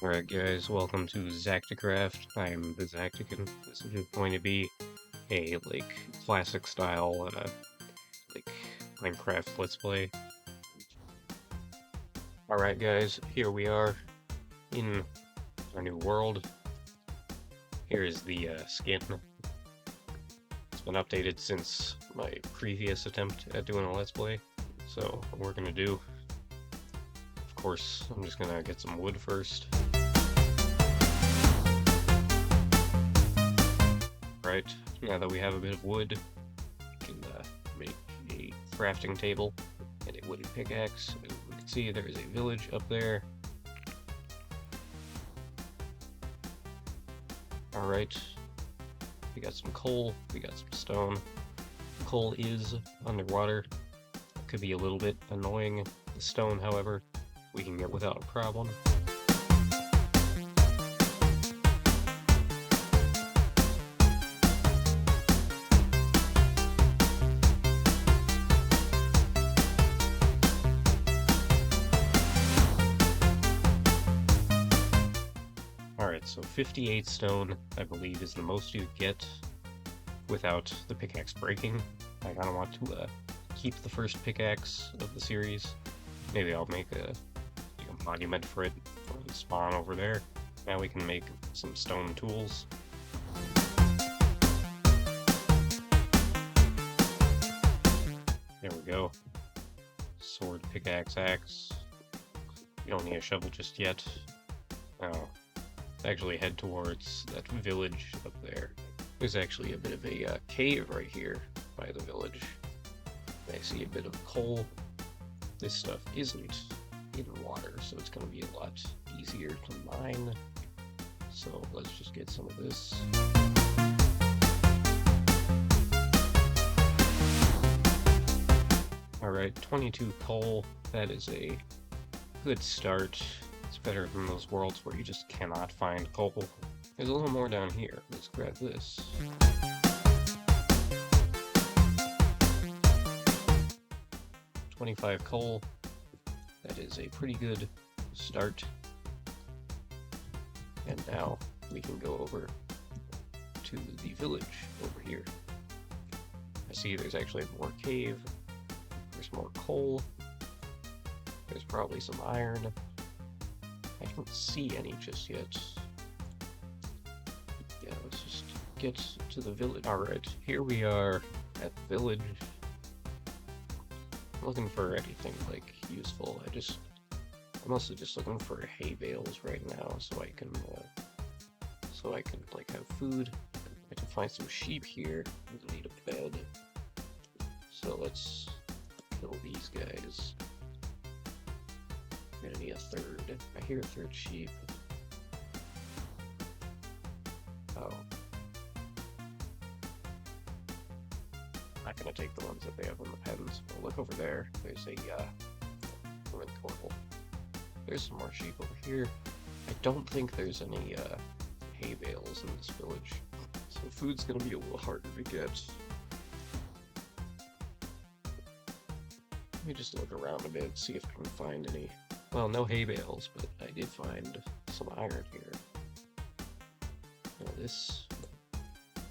Alright guys, welcome to Xacticraft. I am the Xactican. This is going to be a, classic style, like, Minecraft Let's Play. Alright guys, here we are in our new world. Here is the, skin. It's been updated since my previous attempt at doing a Let's Play. So, what we're gonna do, of course, I'm just gonna get some wood first. Right, now that we have a bit of wood, we can make a crafting table and a wooden pickaxe. As we can see, there is a village up there. Alright, we got some coal, we got some stone. Coal is underwater. It could be a little bit annoying. The stone, however, we can get without a problem. Alright, so 58 stone, I believe, is the most you get without the pickaxe breaking. I kind of want to keep the first pickaxe of the series. Maybe I'll make a monument for it and spawn over there. Now we can make some stone tools. There we go. Sword, pickaxe, axe. You don't need a shovel just yet. Oh. Actually head towards that village up there. There's actually a bit of a cave right here by the village. I see a bit of coal. This stuff isn't in water, so it's going to be a lot easier to mine. So let's just get some of this. Alright, 22 coal. That is a good start. It's better than those worlds where you just cannot find coal. There's a little more down here. Let's grab this. $25 coal. That is a pretty good start. And now we can go over to the village over here. I see there's actually more cave. There's more coal. There's probably some iron. I don't see any just yet. Yeah, let's just get to the village. Alright, here we are at the village. I'm looking for anything, useful. I'm mostly just looking for hay bales right now, so I can, have food. I can find some sheep here. We need a bed. So let's kill these guys. I'm gonna need a third. I hear a third sheep. Oh. Not gonna take the ones that they have on the pens. But look over there. There's a ruined portal. There's some more sheep over here. I don't think there's any hay bales in this village. So food's gonna be a little harder to get. Let me just look around a bit, see if I can find any. Well, no hay bales, but I did find some iron here. Now that's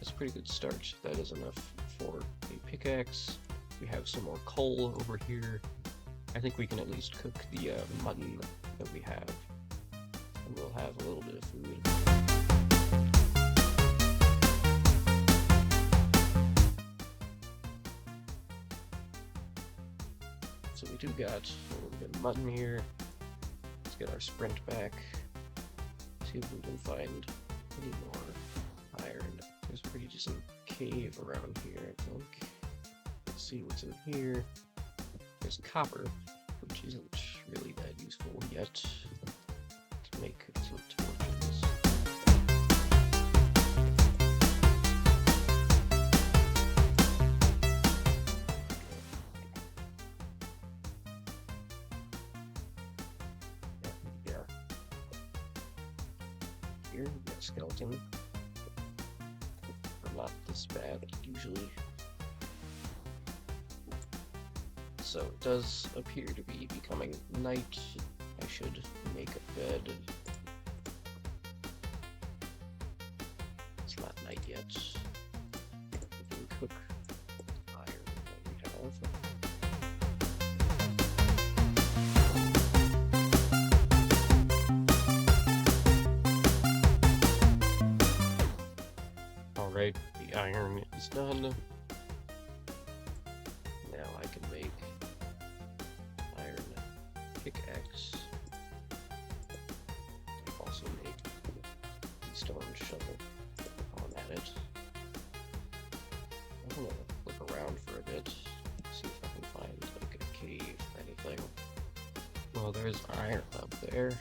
a pretty good start. That is enough for a pickaxe. We have some more coal over here. I think we can at least cook the mutton that we have. And we'll have a little bit of food. So we do got a little bit of mutton here. Let's get our sprint back. See if we can find any more iron. There's a pretty decent cave around here, I think. Let's see what's in here. There's copper, which isn't really that useful yet. To make some torches. Here, we got a skeleton. Not this bad, usually. So it does appear to be becoming night. I should make a bed. yet. We can cook iron that we have. Alright, the iron is done. Now I can make iron pickaxe. I can also make the stone shovel on at it. I'm gonna look around for a bit, see if I can find like a cave or anything. Well, there's iron up there.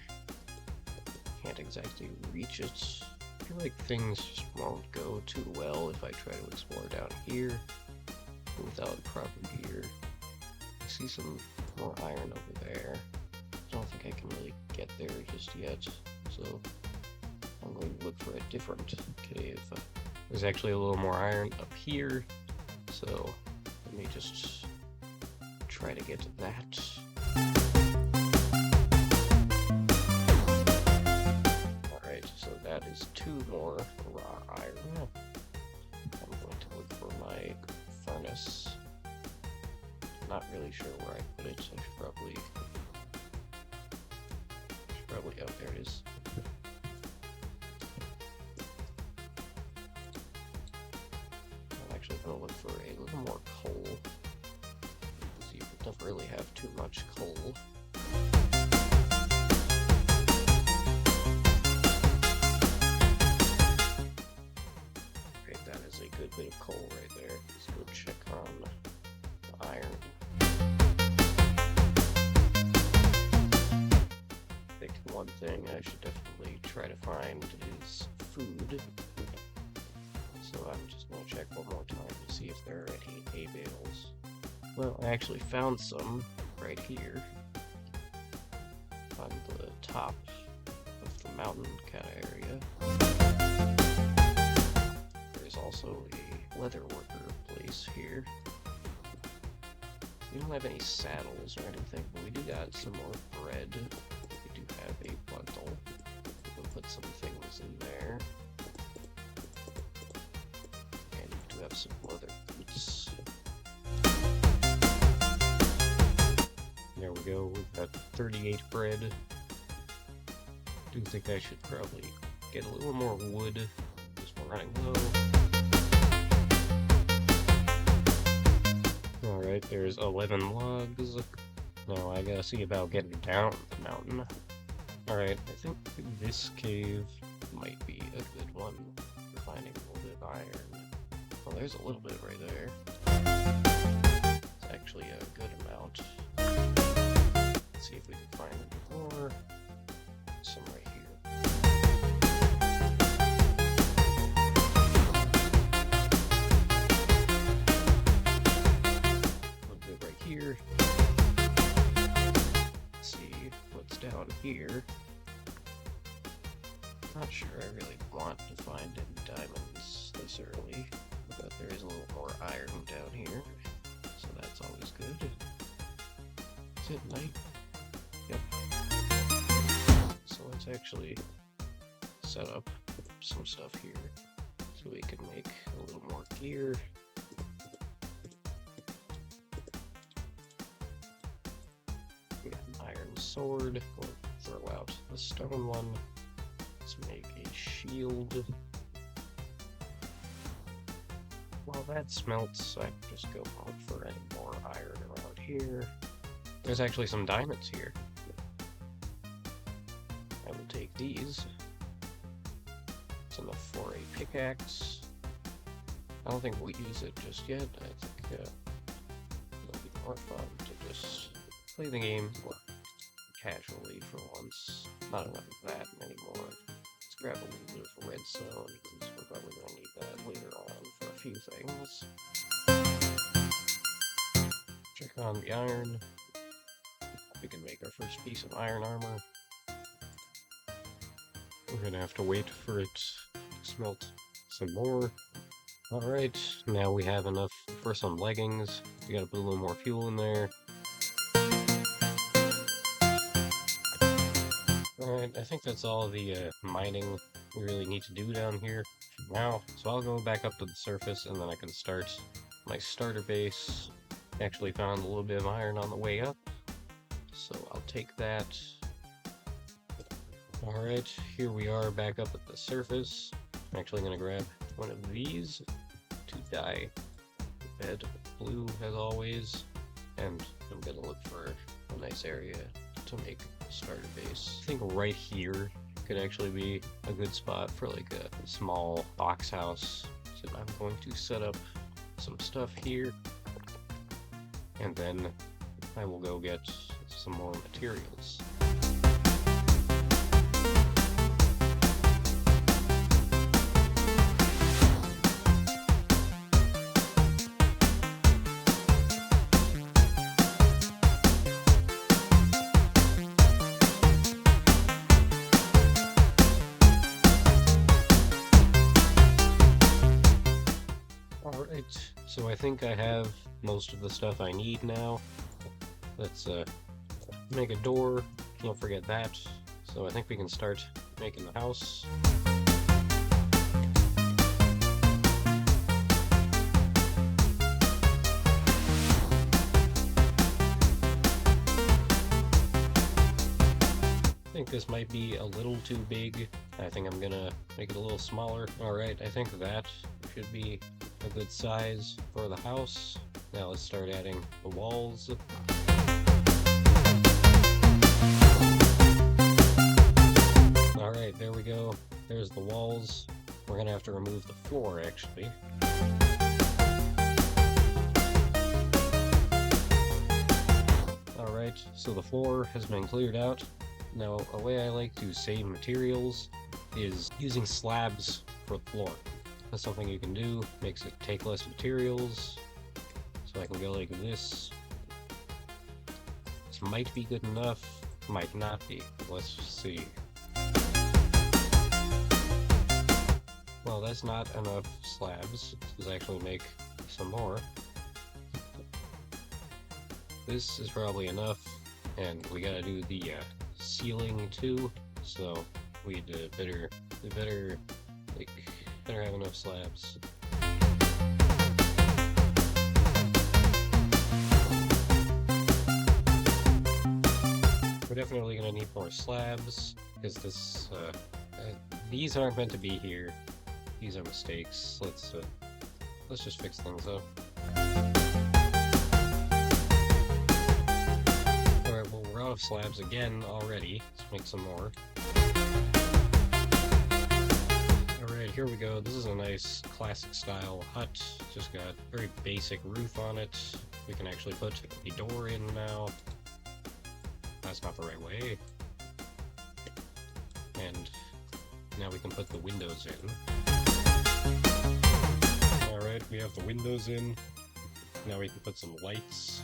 Can't exactly reach it. I feel like things just won't go too well if I try to explore down here without proper gear. I see some more iron over there. I don't think I can really get there just yet, so I'm going to look for a different cave. There's actually a little more iron up here, so let me just try to get to that. So that is 2 more raw iron. I'm going to look for my furnace. Not really sure where I put it. I should probably... oh, there it is. I'm actually going to look for a little more coal. See, we don't really have too much coal. Good bit of coal right there. Let's go check on the iron. I think one thing I should definitely try to find is food. So I'm just going to check one more time to see if there are any hay bales. Well, I actually found some right here on the top of the mountain kind of area. Also a leather worker place here. We don't have any saddles or anything, but we do got some more bread. We do have a bundle. We'll put some things in there. And we do have some leather boots. There we go, we've got 38 bread. Do think I should probably get a little more wood, because we're running low. Alright, there's 11 logs. Now I gotta see about getting down the mountain. Alright, I think this cave might be a good one for finding a little bit of iron. Well, there's a little bit right there. It's actually a good amount. Let's see if we can find more. Some right here. Here. Let's see what's down here. Not sure I really want to find any diamonds this early, but there is a little more iron down here, so that's always good. Is it night? Yep. So let's actually set up some stuff here so we can make a little more gear. Sword, or throw out the stone one. Let's make a shield. While that smelts, I can just go look for any more iron around here. There's actually some diamonds here. I will take these. It's enough for a pickaxe. I don't think we'll use it just yet. I think it'll be more fun to just play the game casually for once. Not enough of that anymore. Let's grab a little bit of redstone, because we're probably going to need that later on for a few things. Check on the iron. We can make our first piece of iron armor. We're going to have to wait for it to smelt some more. Alright, now we have enough for some leggings. We gotta put a little more fuel in there. Alright, I think that's all the mining we really need to do down here. now. So I'll go back up to the surface and then I can start my starter base. Actually found a little bit of iron on the way up, so I'll take that. Alright, here we are back up at the surface. I'm actually going to grab one of these to dye the bed blue as always, and I'm going to look for a nice area to make a starter base. I think right here could actually be a good spot for like a small box house. So I'm going to set up some stuff here, and then I will go get some more materials. Alright, so I think I have most of the stuff I need now. Let's make a door, can't forget that. So I think we can start making the house. I think this might be a little too big. I think I'm gonna make it a little smaller. Alright, I think that should be a good size for the house. Now let's start adding the walls. Alright, there we go. There's the walls. We're gonna have to remove the floor, actually. Alright, so the floor has been cleared out. Now, a way I like to save materials is using slabs for the floor. That's something you can do, makes it take less materials. So I can go like this. This might be good enough, might not be. Let's see. Well, that's not enough slabs. Let's actually make some more. This is probably enough, and we gotta do the ceiling too. So we'd better have enough slabs. We're definitely gonna need more slabs because this these aren't meant to be here. These are mistakes. Let's just fix things up. Alright, well, we're out of slabs again already. Let's make some more. Alright, here we go. This is a nice classic style hut. Just got a very basic roof on it. We can actually put the door in now. That's not the right way. And now we can put the windows in. Alright, we have the windows in. Now we can put some lights.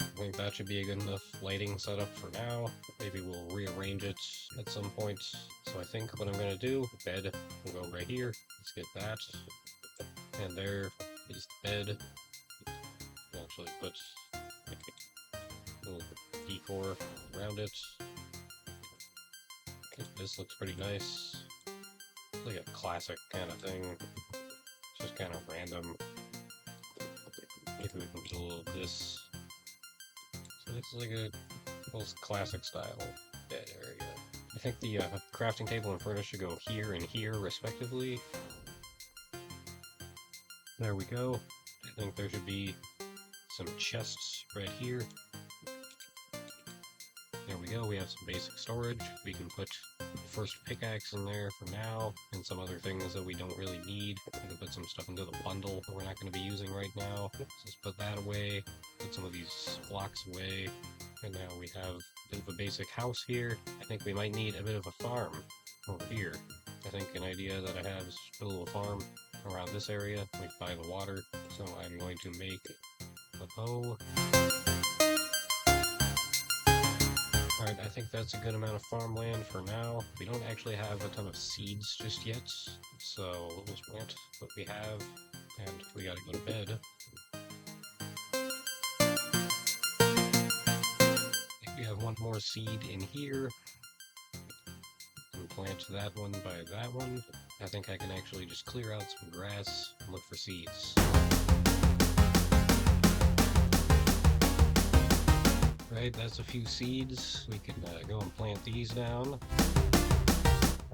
I think that should be a good enough lighting setup for now. Maybe we'll rearrange it at some point. So I think what I'm going to do, the bed will go right here. Let's get that. And there is the bed. Actually put a little decor around it. This looks pretty nice. It's like a classic kind of thing. It's just kind of random. Maybe we can do a little of this. So it's like a most classic style bed area. I think the crafting table and furnace should go here and here respectively. There we go. I think there should be some chests right here. There we go, we have some basic storage. We can put the first pickaxe in there for now, and some other things that we don't really need. We can put some stuff into the bundle that we're not going to be using right now. So let's put that away, put some of these blocks away, and now we have a bit of a basic house here. I think we might need a bit of a farm over here. I think an idea that I have is to put a little farm around this area, like by the water. So I'm going to make a bow. Alright, I think that's a good amount of farmland for now. We don't actually have a ton of seeds just yet, so we'll just plant what we have, and we gotta go to bed. I think we have one more seed in here. And plant that one by that one. I think I can actually just clear out some grass and look for seeds. Right, that's a few seeds. We can go and plant these down.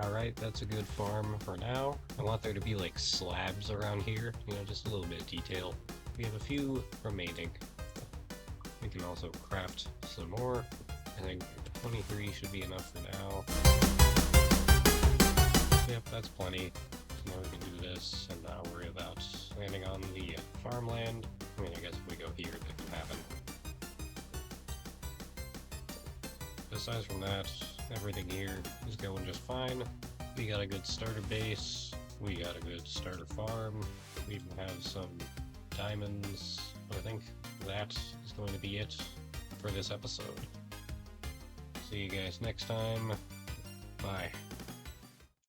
Alright, that's a good farm for now. I want there to be like slabs around here, you know, just a little bit of detail. We have a few remaining. We can also craft some more. I think 23 should be enough for now. Yep, that's plenty. So now we can do this and not worry about landing on the farmland. I mean, I guess if we go here, that can happen. Aside from that, everything here is going just fine. We got a good starter base. We got a good starter farm. We even have some diamonds. But I think that is going to be it for this episode. See you guys next time. Bye.